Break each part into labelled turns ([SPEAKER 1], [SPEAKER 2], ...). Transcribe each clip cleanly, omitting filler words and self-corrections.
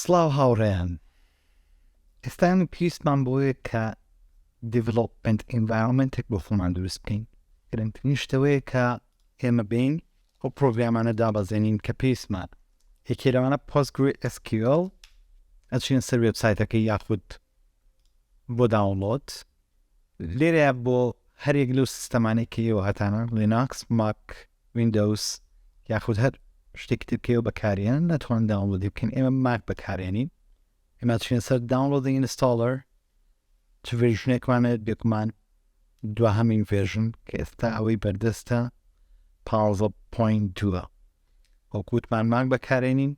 [SPEAKER 1] سڵاو هاوڕێیان، ئێستا پێویستمان بۆیە کە دیڤلۆپمنت ئینڤایرۆنمنتێک بۆ خۆمان دروست بکەین. گرنگترین شتەوەیە کە ئێمە بین ئەو پرۆگرامانە دابەزێنین کە پێویستمان. یەکێ لەوانە PostgreSQL ئەچینە سەر وێبسایتەکەی یاخود بۆ داونلۆد. لێرەیە بۆ هەرێک لەو سیستەمانەی کەیەوە هەتانە لیناکس، ماک، ویندۆوس یاخود هەر شتێکی ترکەوە بەکارهێنان ناتوان داونلۆدی بکەین. ئێمە ماک بەکارهێنین، ئێمە چینە سەر داونلۆدینگ ئینستاڵەر چ ڤێرژنێکمانێت بێکمان دووەهەمین ڤێرژن کە ئێستا ئەوەی بەردەستە 15.2. وەکوتمان ماک بەکارهێنین،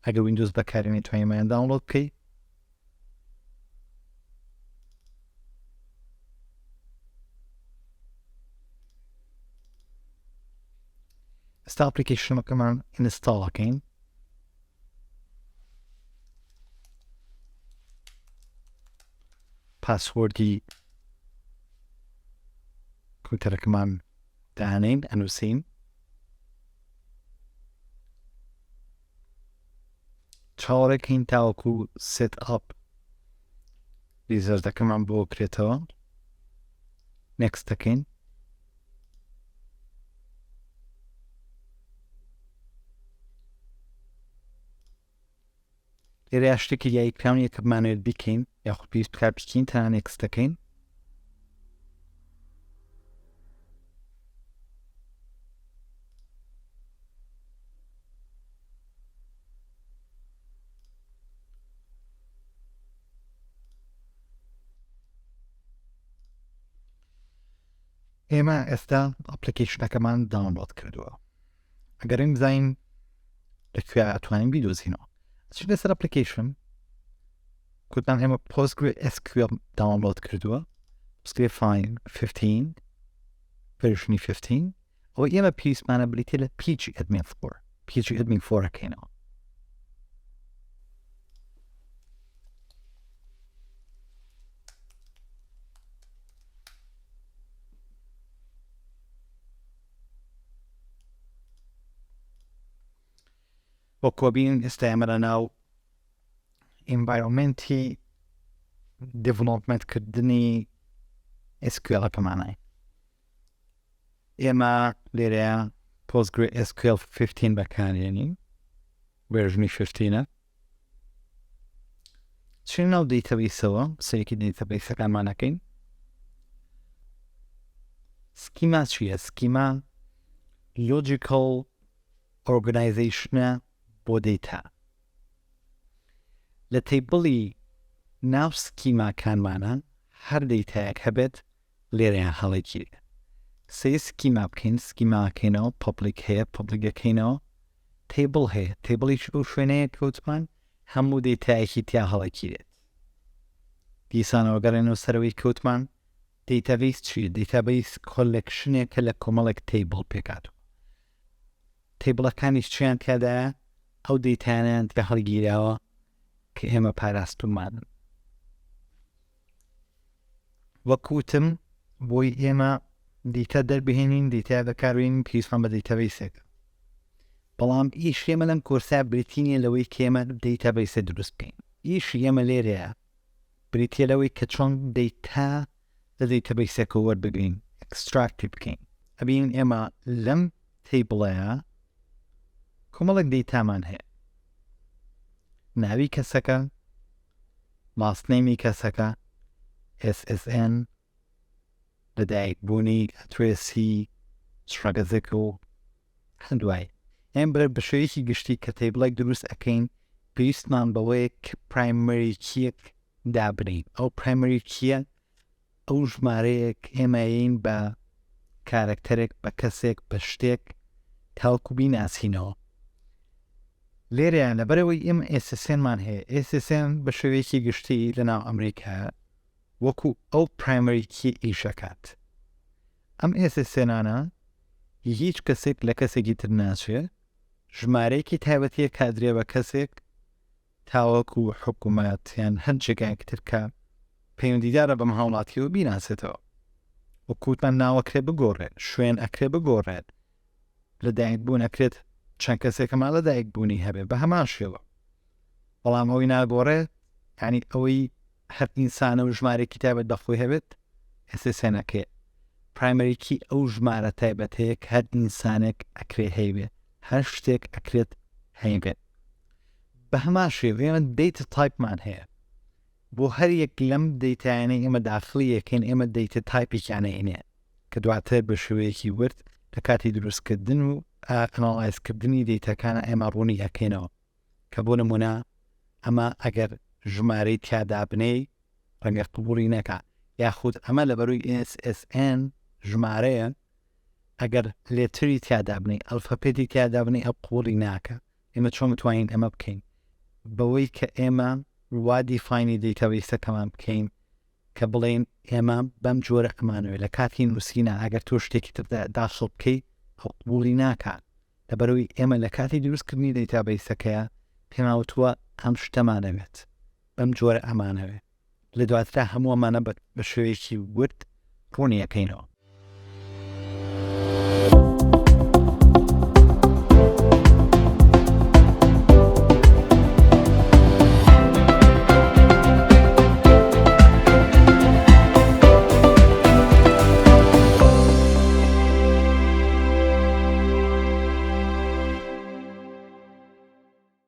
[SPEAKER 1] ئەگە ویندۆز بەکارهێنین توانیمانیان داونلۆد بکەی. ئێستا ئەپلیکیشنەکەمان ئینستاڵەکەین. پاسوەردی کۆمپیوتەرەکەمان دانین، ئەنووسین. چاوەڕێکین تاوەکو سێت ئاپ ریزەردەکەمان بۆ بکرێتەوە. نێکست دەکەین. لێرە شتێکی یاریکراونیە کە بمانوێت بیکەین یاخود پێویست بکار بکەین تا نێکست دەکەین. ئێمە ئێستا ئەپلیکیشنەکەمان داونلۆد کردووە. ئەگەرین بزانین لەکوێ ئەتوانین بیدۆزینەوە. چی لەسەر ئەپلیکیشن کوتمان ئێمە PostgreSQL داونلۆد کردووە، PostgreSQL 15 ڤێرژنی 15. ئەوە ئێمە پێویستمانە بریتێ لە PG-admin 4 ئەکەینەوە. بۆ کۆبین ئێستا ئێمە لە ناو ئینڤایرۆنمنتی دیڤلۆپمنتکردنی SQL-ەکەمانای. ئێمە لێرەیە PostgreSQL 15 بەکارهێنین، ڤێرژنی 15. چین ناو دەیتابیسەوە سەرێکی دەیتابیسەکانمان ئەکەین. سکیما چییە؟ سکیما لۆجیکەڵ ئۆرگەنایزیشنە بۆ دەیتا. لە تەیبڵی ناو سکیماکانمانە هەر دەیتایەک هەبێت لێرەیان هەڵەگیرێ. سێ سکیما بکەین، سکیماکەینەوە، پۆبلیک هەیە، پۆبلیکەکەینەوە، تەیبڵ هەیە، تەیبڵیش بەو شوێنەیە کەوتمان هەموو دەیتایەکی تیا هەڵەگیرێت. دیسانەوە گەڕێنەوە سەرەوەی کەوتمان دەیتابیس چیە؟ دەیتابیس کۆلێکشنێکە لە کۆمەڵێک تەیبڵ پێکاتەوە. تەیبڵەکانیش چیان تیادایە؟ ئەو دەیتانیان تیا هەڵگیراوە کە ئێمە پاراستومانن. وەکوتم بۆی ئێمە دەیتا دەربهێنین، دەیتا بەکاربهێنین، پێویستمان بە دەیتابیسێکە. بەڵام ئیش ئێمە لەم کۆرسا بریتینیە لەوەی کە ئێمە دەیتابیسە دروست بکەین. ئیشی ئێمە لێرەیە بریتیە لەوەی کە چۆن دەیتا لە دەیتابیسێکە وەربگرین، ئەکستراکتی بکەین. ئەبین ئێمە لەم تەیبڵەیە کۆمەڵێک دەیتامان هەیە. ناوی کەسەکە، ماسنەیمی کەسەکە، SSN، لەدایکبوونی ئەدرێسی شڕەگەزێک و هەندوای. ئێم بە شێوەیەکی گشتی کە تەیبڵێک دروست ئەکەین پێویستمان بەوەیە کە پرایمەری کیەک دابنین. ئەو پرایمەری کیە ئەو ژمارەیەک ئێمەین بە کارەکتەرێک، بە کەسێک، بە شتێک تاوەکو بیناسینەوە. لێرەیان لەبەرەوەی ئێمە SSN-مان هەیە. SSN بە شێوەیەکی گشتی لەناو ئەمریکا وەکو ئەو پرایمەری کی ئیشەکات. ئەم SSN-انە هیچ کەسێک لە کەسێکی تر ناچێت، ژمارەیەکی تایبەتیە کادرێ بە کەسێک تاوەکو حکوومەت یان هەرجێگایەک تر کە پەیوەندیدارە بەم هاوڵاتیەوە بیناسێتەوە. وەکوتمان ناوەکرێ بگۆڕێت، شوێن ئەکرێ بگۆڕێت، لە دایکبوون ئەکرێت چەند کەسێکەمان لە دایکبوونی هەبێ بە هەمان شێوە. بەڵام ئەوەی ناگۆڕێت یعنی ئەوەی هەر ئینسانە و ژمارەی تایبەت دەخۆی هەبێت ئەسێسێنەکەی پرایمەریکی ئەو ژمارە تایبەت هەیە کە هەر ئینسانێک ئەکرێ هەیبێت هەر شتێک ئەکرێت هەیبێت بە هەمان شێوە ئێمە دەیتە تایپمان هەیە بۆ هەر یەک لەم دەیتایانەی ئێمە داخلی یەکەین ئێمە دەیتە تایپێکیانەینێ کە دواتر بە شێوەیەکی ورد لە کاتی دروستکردن و ئەناڵایزکردنی دەیتەکانە ئێمە ڕوونی ئەکەینەوە کە بۆ نمونە ئەمە ئەگەر ژمارەی تیادا بنەی ڕەنگە قبوڵی نەکا یاخود ئەمە لە بەرووی SSN ژمارەیە ئەگەر لێتری تیادا بنەی ئەلفەبێتی تیادا بنەی ئەو قبوڵی ناکە ئێمە چۆن متوانین ئەمە بکەین بەوەی کە ئێمە وا دیفاینی دەیتابیسەکەمان بکەین کە بڵێن ئێمە بەم جۆرە ئەمانەوێت لە کاتی نووسینە ئەگەر تۆ شتێکی تردا داخڵ بکەی ئەو قبوڵی ناکات لە بەرووی ئێمە لە کاتی دروستکردنی دەیتابیسەکەیە پێماوتووە ئەم شتەمانەوێت بەم جۆرە ئەمانەوێت لە دواترا هەموو ئەمانە بە شێوەیەکی ورد ڕوونی ئەەکەینەوە